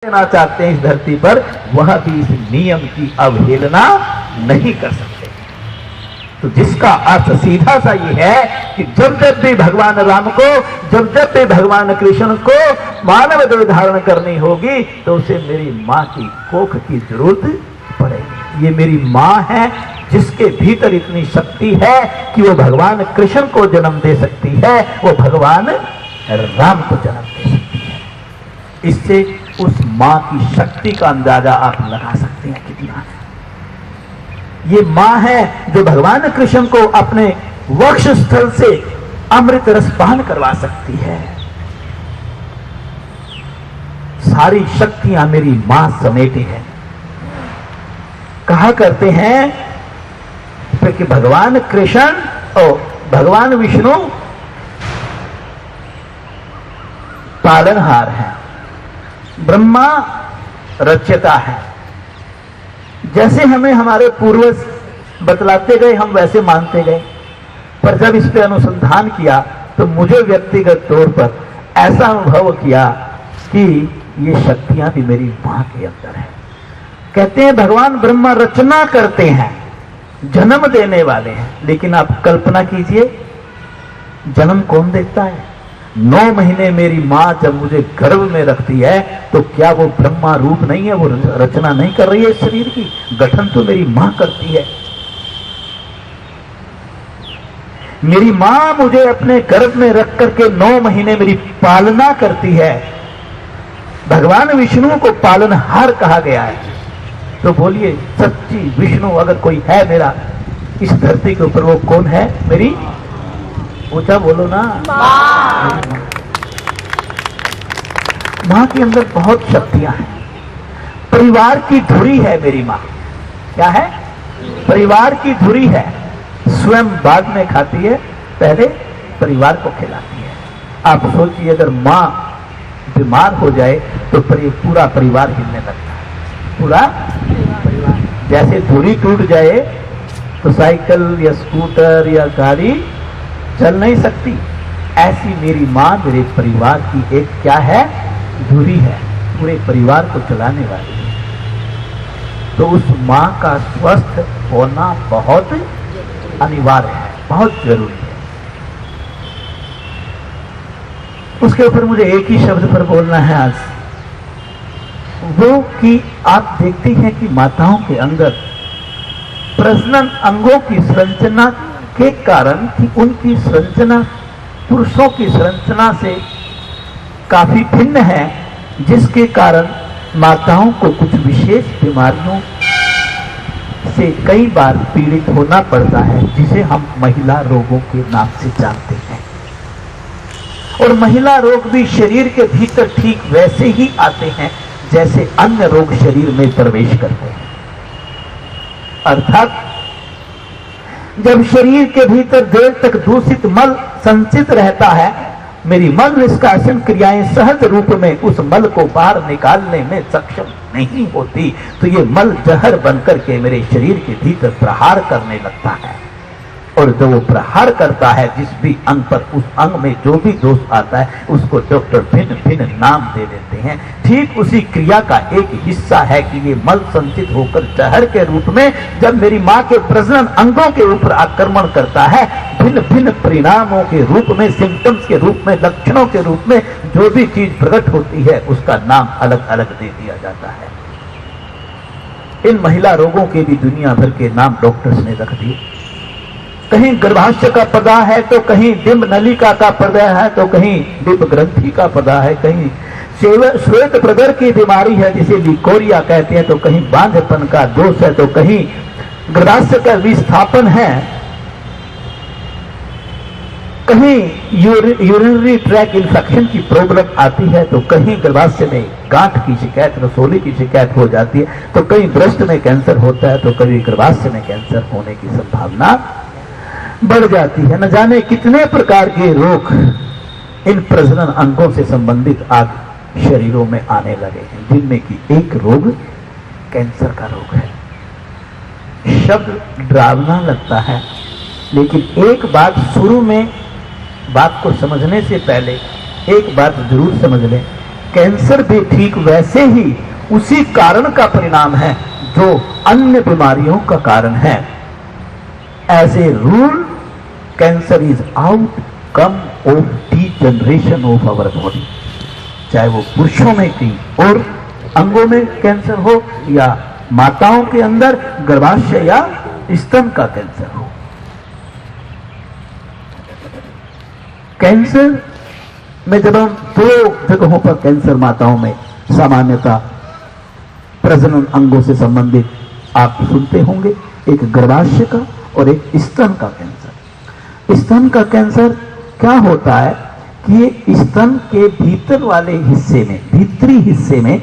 देना चाहते हैं इस धरती पर, वह भी इस नियम की अवहेलना नहीं कर सकते। तो जिसका अर्थ सीधा सा ये है कि जब जब भी भगवान राम को, जब जब भी भगवान कृष्ण को मानव देह धारण करनी होगी तो उसे मेरी माँ की कोख की जरूरत पड़ेगी। ये मेरी माँ है जिसके भीतर इतनी शक्ति है कि वो भगवान कृष्ण को जन्म दे सकती है, वो भगवान राम को जन्म दे सकती है। इससे उस मां की शक्ति का अंदाजा आप लगा सकते हैं कितना है। ये मां है जो भगवान कृष्ण को अपने वक्ष स्थल से अमृत रस पान करवा सकती है। सारी शक्तियां मेरी मां समेटे हैं। कहा करते हैं कि भगवान कृष्ण और भगवान विष्णु पालनहार है, ब्रह्मा रचयिता है। जैसे हमें हमारे पूर्वज बतलाते गए हम वैसे मानते गए, पर जब इस पे अनुसंधान किया तो मुझे व्यक्तिगत तौर पर ऐसा अनुभव किया कि ये शक्तियां भी मेरी मां के अंदर है। कहते हैं भगवान ब्रह्मा रचना करते हैं, जन्म देने वाले हैं, लेकिन आप कल्पना कीजिए जन्म कौन देता है। 9 महीने मेरी मां जब मुझे गर्भ में रखती है तो क्या वो ब्रह्मा रूप नहीं है, वो रचना नहीं कर रही है शरीर की, गठन तो मेरी मां करती है। मेरी मां मुझे अपने गर्भ में रख करके 9 महीने मेरी पालना करती है। भगवान विष्णु को पालनहार कहा गया है। तो बोलिए सच्ची विष्णु अगर कोई है मेरा इस धरती के ऊपर, वो कौन है? मेरी ऊंचा बोलो ना, मां के अंदर बहुत शक्तियां हैं। परिवार की धुरी है मेरी मां। क्या है? परिवार की धुरी है। स्वयं बाद में खाती है, पहले परिवार को खिलाती है। आप सोचिए अगर मां बीमार हो जाए तो पूरा परिवार हिलने लगता है। पूरा परिवार, जैसे धुरी टूट जाए तो साइकिल या स्कूटर या गाड़ी चल नहीं सकती, ऐसी मेरी मां मेरे परिवार की एक क्या है? धुरी है, पूरे परिवार को चलाने वाली है। तो उस मां का स्वस्थ होना बहुत अनिवार्य है, बहुत जरूरी है। उसके ऊपर मुझे एक ही शब्द पर बोलना है आज, वो कि आप देखते हैं कि माताओं के अंदर प्रजनन अंगों की संरचना के कारण कि उनकी संरचना पुरुषों की संरचना से काफी भिन्न है, जिसके कारण माताओं को कुछ विशेष बीमारियों से कई बार पीड़ित होना पड़ता है, जिसे हम महिला रोगों के नाम से जानते हैं। और महिला रोग भी शरीर के भीतर ठीक वैसे ही आते हैं जैसे अन्य रोग शरीर में प्रवेश करते हैं। अर्थात जब शरीर के भीतर देर तक दूषित मल संचित रहता है, मेरी मल निष्कासन क्रियाएं सहज रूप में उस मल को बाहर निकालने में सक्षम नहीं होती, तो ये मल जहर बनकर के मेरे शरीर के भीतर प्रहार करने लगता है। और जब वो प्रहार करता है जिस भी अंग पर, उस अंग में जो भी दोष आता है उसको डॉक्टर भिन्न भिन्न नाम दे देते हैं। ठीक उसी क्रिया का एक हिस्सा है कि ये मल संचित होकर जहर के रूप में जब मेरी मां के प्रजनन अंगों के ऊपर आक्रमण करता है, भिन्न भिन्न परिणामों के रूप में, सिम्टम्स के रूप में, लक्षणों के रूप में जो भी चीज प्रकट होती है उसका नाम अलग अलग दे दिया जाता है। इन महिला रोगों के भी दुनिया भर के नाम डॉक्टर्स ने रख दिए। कहीं गर्भाशय का पदा है तो कहीं डिंब नलिका का पदा है तो कहीं डिंब ग्रंथि का पदा है, कहीं श्वेत प्रदर की बीमारी है जिसे लिकोरिया कहते हैं, तो कहीं बांझपन का दोष है, तो कहीं गर्भाशय का विस्थापन है, कहीं यूरिनरी ट्रैक इन्फेक्शन की प्रॉब्लम आती है, तो कहीं गर्भाशय में गांठ की शिकायत, रसोली की शिकायत हो जाती है, तो कहीं ब्रेस्ट में कैंसर होता है, तो कभी गर्भाशय में कैंसर होने की संभावना बढ़ जाती है। न जाने कितने प्रकार के रोग इन प्रजनन अंगों से संबंधित आज शरीरों में आने लगे हैं, जिनमें की एक रोग कैंसर का रोग है। शब्द डरावना लगता है, लेकिन एक बात शुरू में बात को समझने से पहले एक बात जरूर समझ लें कैंसर भी ठीक वैसे ही उसी कारण का परिणाम है जो अन्य बीमारियों का कारण है। As a rule cancer is outcome of degeneration of our body, चाहे वो पुरुषों में की और अंगों में कैंसर हो या माताओं के अंदर गर्भाशय या स्तन का कैंसर हो। कैंसर में जब हम दो जगहों पर कैंसर माताओं में सामान्यतः प्रजनन अंगों से संबंधित आप सुनते होंगे, एक गर्भाशय का और एक स्तन का कैंसर। स्तन का कैंसर क्या होता है कि ये स्तन के भीतर वाले हिस्से में, भीतरी हिस्से में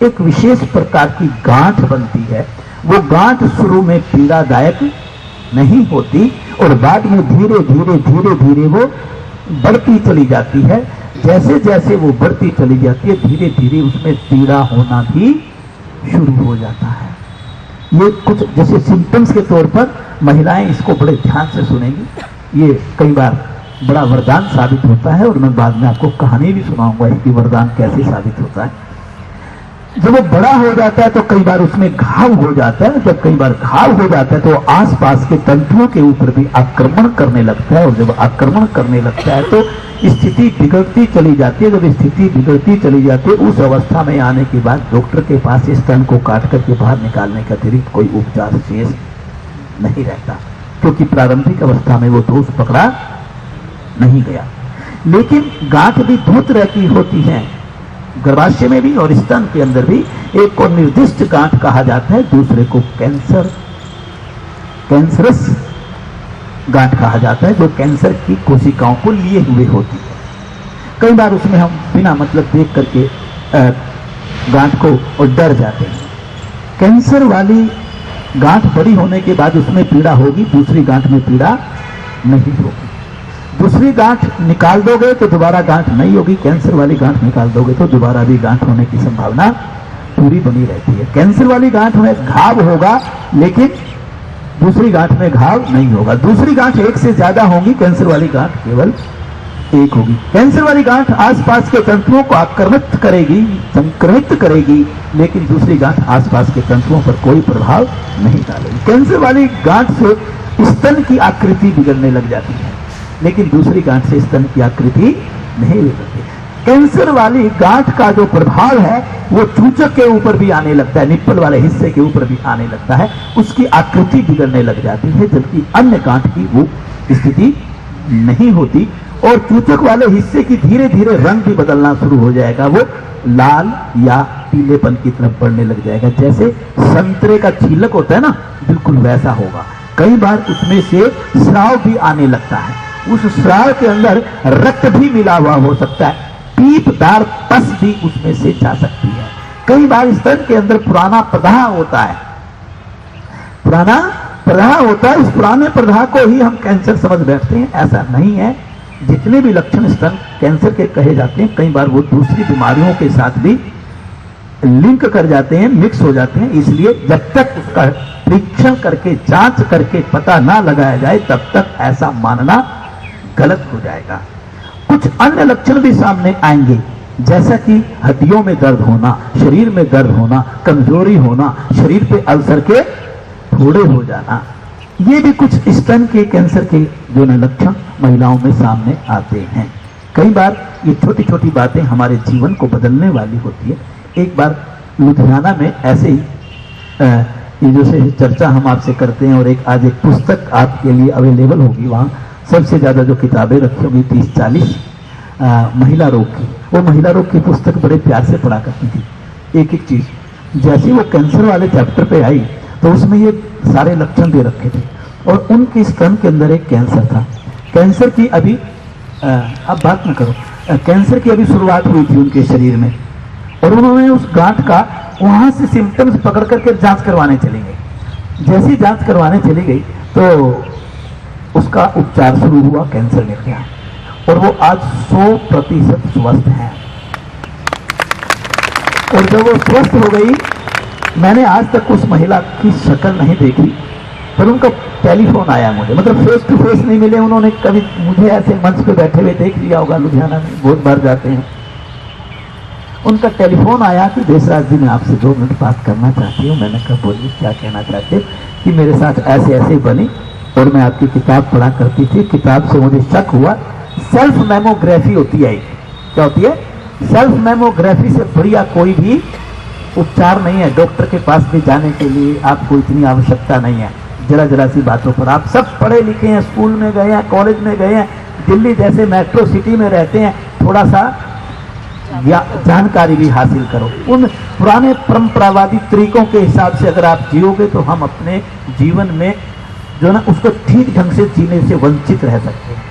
एक विशेष प्रकार की गांठ बनती है। वो गांठ शुरू में पीड़ादायक नहीं होती और बाद में धीरे धीरे धीरे धीरे वो बढ़ती चली जाती है। जैसे जैसे वो बढ़ती चली जाती है धीरे धीरे उसमें पीड़ा होना भी शुरू हो जाता है। ये कुछ जैसे सिम्टम्स के तौर पर महिलाएं इसको बड़े ध्यान से सुनेंगी। ये कई बार बड़ा वरदान साबित होता है और मैं बाद में आपको कहानी भी सुनाऊंगा इसकी वरदान कैसे साबित होता है। जब वो बड़ा हो जाता है तो कई बार उसमें घाव हो जाता है। जब कई बार घाव हो जाता है तो आसपास के तंतुओं के ऊपर भी आक्रमण करने लगता है और जब आक्रमण करने लगता है तो स्थिति बिगड़ती चली जाती है। जब स्थिति बिगड़ती चली जाती है उस अवस्था में आने के बाद डॉक्टर के पास स्तन को काट करके बाहर निकालने का अतिरिक्त कोई उपचार शेष नहीं रहता, क्योंकि प्रारंभिक अवस्था में वो दोष पकड़ा नहीं गया। लेकिन गांठ भी दो तरह की होती है, गर्भाशय में भी और स्तन के अंदर भी। एक को निर्दिष्ट गांठ कहा जाता है, दूसरे को कैंसरस गांठ कहा जाता है, जो कैंसर की कोशिकाओं को लिए हुए होती है। कई बार उसमें हम बिना मतलब देख करके गांठ को और डर जाते हैं। कैंसर वाली गांठ बड़ी होने के बाद उसमें पीड़ा होगी, दूसरी गांठ में पीड़ा नहीं होगी। दूसरी गांठ निकाल दोगे तो दोबारा गांठ नहीं होगी, कैंसर वाली गांठ निकाल दोगे तो दोबारा भी गांठ होने की संभावना पूरी बनी रहती है। कैंसर वाली गांठ में घाव होगा लेकिन दूसरी गांठ में घाव नहीं होगा। दूसरी गांठ एक से ज्यादा होंगी, कैंसर वाली गांठ केवल एक होगी। कैंसर वाली गांठ आसपास के तंतुओं को आक्रमित करेगी, संक्रमित करेगी, लेकिन दूसरी गांठ आसपास के तंतुओं पर कोई प्रभाव नहीं डालेगी। कैंसर वाली गांठ से स्तन की आकृति बिगड़ने लग जाती है, लेकिन दूसरी गांठ से स्तन की आकृति नहीं बिगड़ती। कैंसर वाली गांठ का जो प्रभाव है वो चूचक के ऊपर भी आने लगता है, निप्पल वाले हिस्से के ऊपर भी आने लगता है, उसकी आकृति बिगड़ने लग जाती है, जबकि अन्य गांठ की वो स्थिति नहीं होती। और चूचक वाले हिस्से की धीरे धीरे रंग भी बदलना शुरू हो जाएगा, वो लाल या पीलेपन की तरफ बढ़ने लग जाएगा। जैसे संतरे का छीलक होता है ना, बिल्कुल वैसा होगा। कई बार उसमें से स्राव भी आने लगता है, उस स्राव के अंदर रक्त भी मिला हुआ हो सकता है, पीपदार पस भी उसमें से जा सकती है। कई बार स्तन के अंदर पुराना प्रदाह होता है, पुराना प्रदाह होता है, उस पुराने प्रदाह को ही हम कैंसर समझ बैठते हैं। ऐसा नहीं है। जितने भी लक्षण स्तन कैंसर के कहे जाते हैं कई बार वो दूसरी बीमारियों के साथ भी लिंक कर जाते हैं, मिक्स हो जाते हैं। इसलिए जब तक उसका परीक्षण करके जांच करके पता ना लगाया जाए तब तक ऐसा मानना गलत हो जाएगा। कुछ अन्य लक्षण भी सामने आएंगे, जैसा कि हड्डियों में दर्द होना, शरीर में दर्द होना, कमजोरी होना, शरीर पे अल्सर के फोड़े हो जाना। ये भी कुछ स्तन के कैंसर के जो लक्षण महिलाओं में सामने आते हैं। कई बार ये छोटी छोटी बातें हमारे जीवन को बदलने वाली होती है। एक बार लुधियाना में ऐसे ही ये जैसे चर्चा हम आपसे करते हैं और आज एक पुस्तक आपके लिए अवेलेबल होगी, वहाँ सबसे ज्यादा जो किताबें रखी होंगी 30-40 महिला रोग की, वो महिला रोग की पुस्तक बड़े प्यार से पढ़ा करती थी। एक एक चीज जैसे वो कैंसर वाले चैप्टर पे आई तो उसमें ये सारे लक्षण दे रखे थे और उनके स्तन के अंदर एक कैंसर था। कैंसर की अभी अब बात न करो, कैंसर की अभी शुरुआत हुई थी उनके शरीर में और उन्होंने उस गांठ का वहां से सिम्टम्स पकड़ करके जांच करवाने चली गई। जैसी जांच करवाने चली गई तो उसका उपचार शुरू हुआ, कैंसर मिल गया और वो आज 100% स्वस्थ है। और जब वो स्वस्थ हो गई, मैंने आज तक उस महिला की शक्ल नहीं देखी, पर उनका टेलीफोन आया मुझे, मतलब फेस टू फेस नहीं मिले उन्होंने कभी, मुझे ऐसे मंच पे बैठे हुए देख लिया होगा, लुधियाना में बहुत बार जाते हैं। उनका टेलीफोन आया कि देशराज जी मैं आपसे 2 मिनट बात करना चाहती हूँ। मैंने कहा बोलिए क्या कहना चाहते, कि मेरे साथ ऐसे ऐसे बनी और मैं आपकी किताब पढ़ा करती थी, किताब से मुझे शक हुआ, सेल्फ मेमोग्राफी होती है, क्या होती है, सेल्फ मेमोग्राफी से बढ़िया कोई भी उपचार नहीं है, डॉक्टर के पास भी जाने के लिए आपको इतनी आवश्यकता नहीं है। जरा जरा सी बातों पर आप सब पढ़े लिखे हैं, स्कूल में गए हैं, कॉलेज में गए हैं, दिल्ली जैसे मेट्रो सिटी में रहते हैं, थोड़ा सा जानकारी भी हासिल करो। उन पुराने परंपरावादी तरीकों के हिसाब से अगर आप जियोगे तो हम अपने जीवन में जो ना उसको ठीक ढंग से जीने से वंचित रह सकते हैं।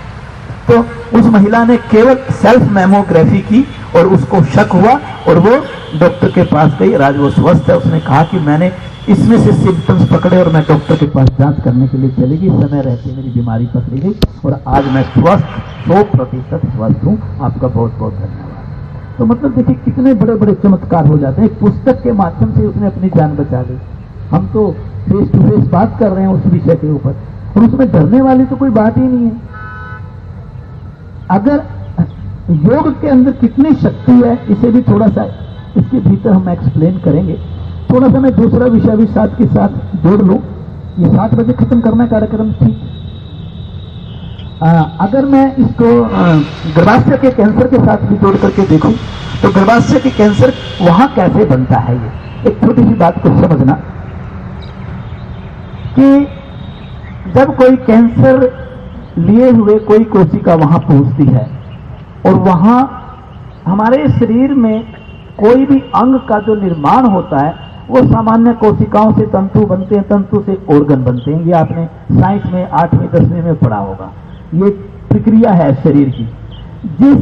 तो उस महिला ने केवल सेल्फ मेमोग्राफी की और उसको शक हुआ और वो डॉक्टर के पास गई। राज वो स्वस्थ है, उसने कहा कि मैंने इसमें से सिम्टम्स पकड़े और मैं डॉक्टर के पास जांच करने के लिए चली गई, समय रहते मेरी बीमारी पकड़ी गई और आज मैं स्वस्थ 100% स्वस्थ हूँ। आपका बहुत बहुत धन्यवाद। तो मतलब देखिए कितने बड़े बड़े चमत्कार हो जाते हैं। एक पुस्तक के माध्यम से उसने अपनी जान बचा ली। हम तो फेस टू फेस बात कर रहे हैं उस विषय के ऊपर और उसमें डरने वाली तो कोई बात ही नहीं है। अगर योग के अंदर कितनी शक्ति है इसे भी थोड़ा सा इसके भीतर हम एक्सप्लेन करेंगे। थोड़ा सा मैं दूसरा विषय भी साथ के साथ जोड़ लूं। ये 7 बजे खत्म करना कार्यक्रम, ठीक। अगर मैं इसको गर्भाशय के कैंसर के साथ भी जोड़ करके देखूं तो गर्भाशय के कैंसर वहां कैसे बनता है, ये एक छोटी सी बात को समझना कि जब कोई कैंसर लिए हुए कोई कोशिका वहां पहुंचती है और वहां हमारे शरीर में कोई भी अंग का जो निर्माण होता है वो सामान्य कोशिकाओं से तंतु बनते हैं, तंतु से ऑर्गन बनते हैं। ये आपने साइंस में 8वीं 10वीं में पढ़ा होगा। ये प्रक्रिया है शरीर की। जिस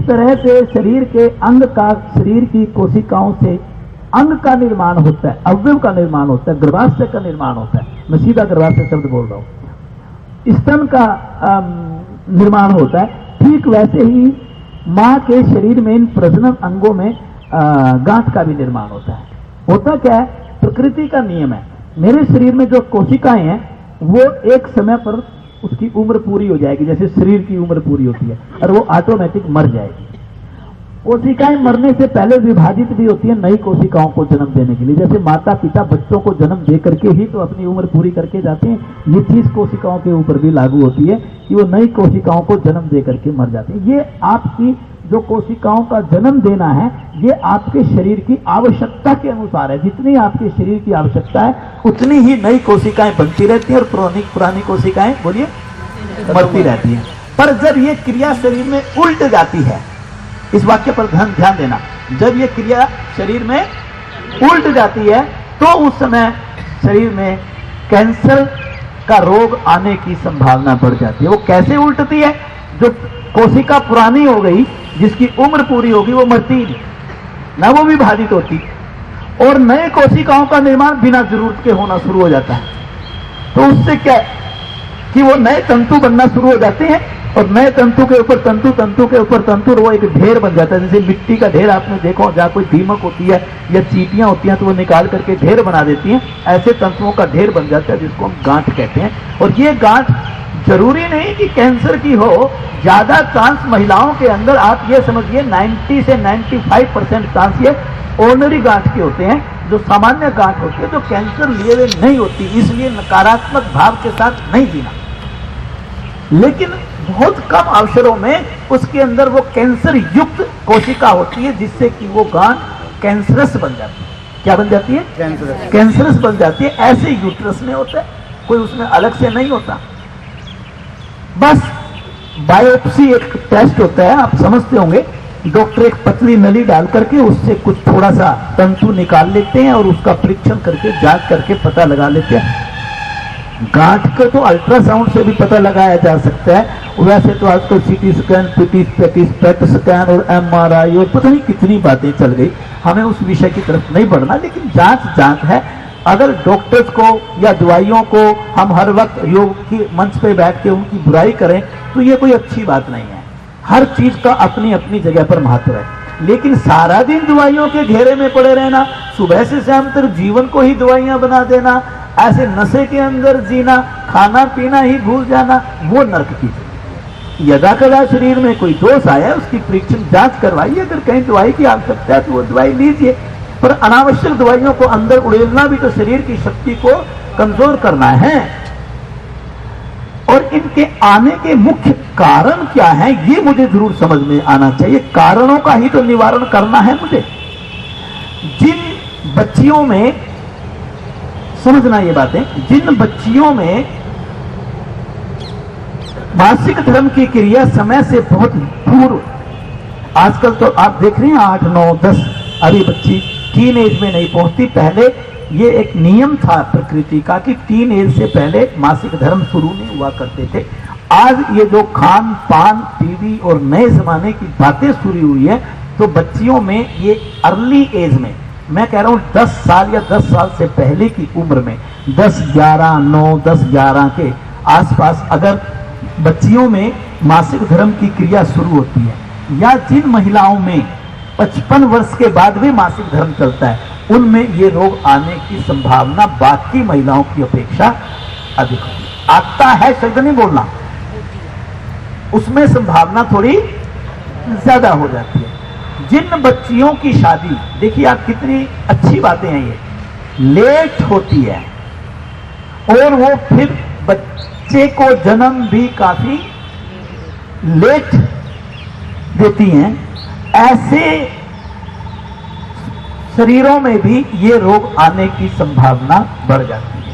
तरह से शरीर के अंग का, शरीर की कोशिकाओं से अंग का निर्माण होता है, अवयव का निर्माण होता है, गर्भाशय का निर्माण होता है, मैं सीधा गर्भाशय शब्द बोल रहा हूं, स्तन का निर्माण होता है, ठीक वैसे ही मां के शरीर में इन प्रजनन अंगों में गांठ का भी निर्माण होता है। होता क्या है, प्रकृति का नियम है। मेरे शरीर में जो कोशिकाएं हैं वो एक समय पर उसकी उम्र पूरी हो जाएगी, जैसे शरीर की उम्र पूरी होती है, और वो ऑटोमेटिक मर जाएगी। कोशिकाएं मरने से पहले विभाजित भी होती है नई कोशिकाओं को जन्म देने के लिए। जैसे माता पिता बच्चों को जन्म दे करके ही तो अपनी उम्र पूरी करके जाते हैं, ये चीज कोशिकाओं के ऊपर भी लागू होती है कि वो नई कोशिकाओं को जन्म दे करके मर जाते हैं। ये आपकी जो कोशिकाओं का जन्म देना है ये आपके शरीर की आवश्यकता के अनुसार है। जितनी आपके शरीर की आवश्यकता है उतनी ही नई कोशिकाएं बनती रहती हैं और पुरानी कोशिकाएं बोलिए मरती रहती हैं। पर जब ये क्रिया शरीर में उल्ट जाती है, इस वाक्य पर ध्यान देना, जब ये क्रिया शरीर में उल्ट जाती है तो उस समय शरीर में कैंसर का रोग आने की संभावना बढ़ जाती है। वो कैसे उल्टती है, जो कोशिका पुरानी हो गई, जिसकी उम्र पूरी होगी, वो मरती ही नहीं, ना वो विभाजित होती, और नए कोशिकाओं का निर्माण बिना जरूरत के होना शुरू हो जाता है। तो उससे क्या कि वो नए तंतु बनना शुरू हो जाते हैं और नए तंतु के ऊपर तंतु, तंतु के ऊपर तंतु, और वो एक ढेर बन जाता है। जैसे मिट्टी का ढेर आपने देखो, जहाँ कोई दीमक होती है या चींटियां होती हैं तो वो निकाल करके ढेर बना देती हैं, ऐसे तंतुओं का ढेर बन जाता है जिसको हम गांठ कहते हैं। और ये गांठ जरूरी नहीं कि कैंसर की हो, ज्यादा चांस महिलाओं के अंदर आप ये समझिए 90 से 95% चांस ये ऑर्डिनरी गांठ के होते हैं, जो सामान्य गांठ होती है, जो कैंसर लिए हुए नहीं होती। इसलिए नकारात्मक भाव के साथ नहीं जीना, लेकिन बहुत कम अवसरों में उसके अंदर वो कैंसर युक्त कोशिका होती है जिससे कि वो गांठ कैंसरस बन जाती है। क्या बन जाती है? कैंसरस बन जाती है। ऐसे यूट्रस में होता है, कोई उसमें अलग से नहीं होता। बस बायोप्सी एक टेस्ट होता है, आप समझते होंगे। डॉक्टर एक पतली नली डाल करके उससे कुछ थोड़ा सा तंतु निकाल लेते हैं और उसका परीक्षण करके जांच करके पता लगा लेते हैं। गांठ को तो अल्ट्रासाउंड से भी पता लगाया जा सकता है। वैसे तो आजकल सीटी स्कैन, पेट स्कैन और MRI और पता नहीं कितनी बातें चल गई, हमें उस विषय की तरफ नहीं बढ़ना। लेकिन जांच है। अगर डॉक्टर्स को या दवाइयों को हम हर वक्त योग की मंच पे बैठ के उनकी बुराई करें तो ये कोई अच्छी बात नहीं है। हर चीज का अपनी अपनी जगह पर महत्व है, लेकिन सारा दिन दवाइयों के घेरे में पड़े रहना, सुबह से शाम तक जीवन को ही दवाइयां बना देना, ऐसे नशे के अंदर जीना, खाना पीना ही भूल जाना, वो नर्क की यदा कदा शरीर में कोई दोष आया उसकी परीक्षण जांच करवाइए, अगर कहीं दवाई की आवश्यकता है तो वो दवाई लीजिए, पर अनावश्यक दवाइयों को अंदर उड़ेलना भी तो शरीर की शक्ति को कमजोर करना है। और इनके आने के मुख्य कारण क्या है ये मुझे जरूर समझ में आना चाहिए। कारणों का ही तो निवारण करना है मुझे। जिन बच्चियों में, समझना ये बातें, जिन बच्चियों में मासिक धर्म की क्रिया समय से बहुत पूर्व, आजकल तो आप देख रहे हैं 8, 9, 10 अभी बच्ची टीन एज में नहीं पहुंचती। पहले ये एक नियम था प्रकृति का कि टीन एज से पहले मासिक धर्म शुरू नहीं हुआ करते थे। आज ये जो खान पान, टीवी और नए जमाने की बातें शुरू हुई है, तो बच्चियों में ये अर्ली एज में, मैं कह रहा हूं 10 साल या 10 साल से पहले की उम्र में, 10, 11, 9, 10, 11 के आसपास अगर बच्चियों में मासिक धर्म की क्रिया शुरू होती है, या जिन महिलाओं में 55 वर्ष के बाद भी मासिक धर्म चलता है, उनमें ये रोग आने की संभावना बाकी महिलाओं की अपेक्षा अधिक होती है। आता है शब्द नहीं बोलना, उसमें संभावना थोड़ी ज्यादा हो जाती है। जिन बच्चियों की शादी, देखिए आप कितनी अच्छी बातें हैं, ये लेट होती है और वो फिर बच्चे को जन्म भी काफी लेट देती हैं, ऐसे शरीरों में भी ये रोग आने की संभावना बढ़ जाती है।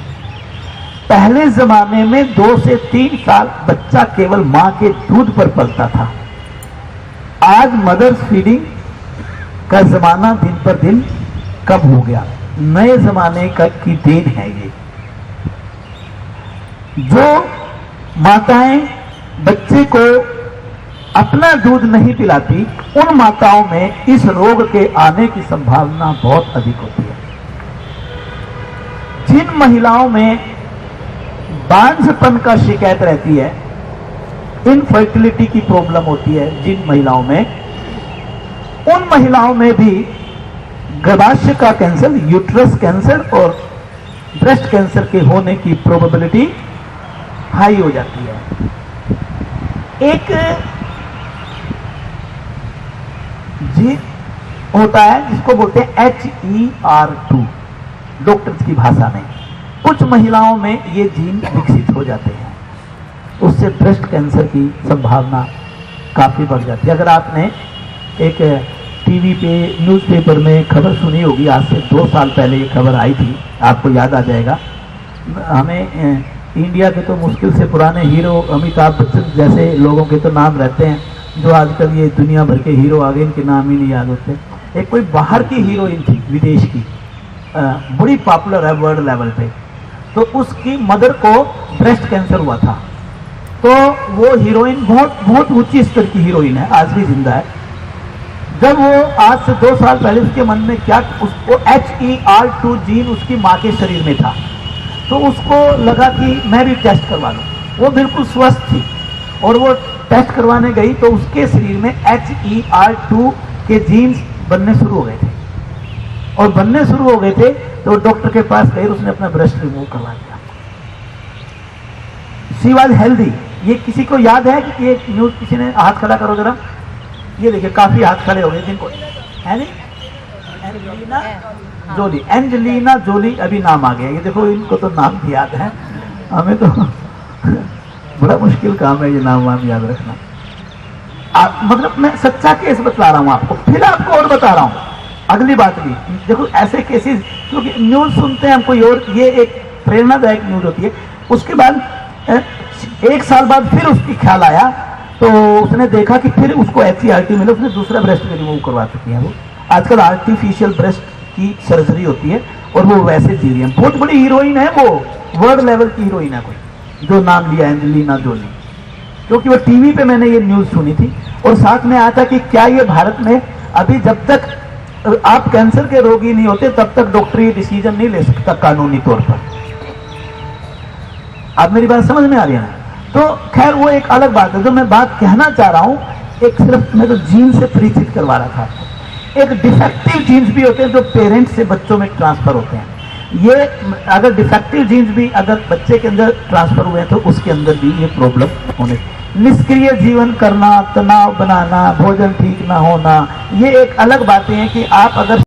पहले जमाने में 2 से 3 साल बच्चा केवल मां के दूध पर पलता था। आज मदर्स फीडिंग का जमाना दिन पर दिन कम हो गया। नए जमाने की देन है ये। जो माताएं बच्चे को अपना दूध नहीं पिलाती, उन माताओं में इस रोग के आने की संभावना बहुत अधिक होती है। जिन महिलाओं में बांझपन का शिकायत रहती है, इनफर्टिलिटी की प्रॉब्लम होती है जिन महिलाओं में, उन महिलाओं में भी गर्भाशय का कैंसर, यूट्रस कैंसर और ब्रेस्ट कैंसर के होने की प्रोबेबिलिटी हाई हो जाती है। एक जीन होता है जिसको बोलते हैं HER2 डॉक्टर्स की भाषा में। कुछ महिलाओं में ये जीन विकसित हो जाते हैं, उससे ब्रेस्ट कैंसर की संभावना काफी बढ़ जाती है। अगर आपने एक टीवी पे, न्यूज़पेपर में खबर सुनी होगी, आज से 2 साल पहले ये खबर आई थी, आपको याद आ जाएगा। हमें इंडिया के तो मुश्किल से पुराने हीरो अमिताभ बच्चन जैसे लोगों के तो नाम रहते हैं, जो आजकल ये दुनिया भर के हीरो आ गए, इनके नाम ही नहीं याद होते। एक कोई बाहर की हीरोइन थी, विदेश की, बड़ी पॉपुलर है वर्ल्ड लेवल पे, तो उसकी मदर को ब्रेस्ट कैंसर हुआ था। तो वो हीरोइन बहुत ऊंची स्तर की हीरोइन है, आज भी जिंदा है। जब वो आज से 2 साल पहले उसके मन में क्या, उसको HER2 जीन उसकी माँ के शरीर में था, तो उसको लगा कि मैं भी टेस्ट करवा लूं। वो बिल्कुल स्वस्थ थी और वो टेस्ट करवाने गई तो उसके शरीर में HER2 के जीन्स बनने शुरू हो गए थे, और बनने शुरू हो गए थे तो डॉक्टर के पास गए, उसने अपना ब्रेस्ट रिमूव करवा दिया। She was healthy. ये किसी को याद है कि ये न्यूज, किसी ने हाथ खड़ा करो जरा, ये देखिए काफी हाथ खड़े हो गए जिनको है नहीं, एंजेलिना जोली अभी नाम आ गया। ये देखो इनको तो नाम भी याद है, हमें तो बड़ा मुश्किल काम है ये नाम वाम याद रखना। मतलब मैं सच्चा केस बता रहा हूं आपको, फिर आपको और बता रहा हूं अगली बात भी। देखो ऐसे केसेस, क्योंकि न्यूज सुनते हैं हम कोई और, ये एक प्रेरणादायक न्यूज होती है। उसके बाद 1 साल बाद फिर उसकी ख्याल आया, तो उसने देखा कि फिर उसको HER2 मिला, उसने दूसरा ब्रेस्ट भी रिमूव करवा चुकी है। वो आजकल आर्टिफिशियल ब्रेस्ट की सर्जरी होती है और वो वैसे जी रही है। बहुत बड़ी हीरोइन है, वो वर्ल्ड लेवल की हीरोइन है कोई, जो नाम लिया एंजेलिना जोली, क्योंकि वो टीवी पे मैंने ये न्यूज सुनी थी। और साथ में आया था कि क्या ये भारत में अभी जब तक आप कैंसर के रोगी नहीं होते तब तक डॉक्टर ये डिसीजन नहीं ले सकता कानूनी तौर पर। आप मेरी बात समझ में आ रही है? तो खैर वो एक अलग बात है। जो मैं बात कहना चाह रहा हूं, एक सिर्फ मैं तो जीन से परिचित करवा रहा था। एक डिफेक्टिव जीन्स भी होते हैं जो पेरेंट्स से बच्चों में ट्रांसफर होते हैं। ये अगर डिफेक्टिव जीन्स भी अगर बच्चे के अंदर ट्रांसफर हुए हैं तो उसके अंदर भी ये प्रॉब्लम होने, निष्क्रिय जीवन करना, तनाव बनाना, भोजन ठीक ना होना, ये एक अलग बातें हैं कि आप अगर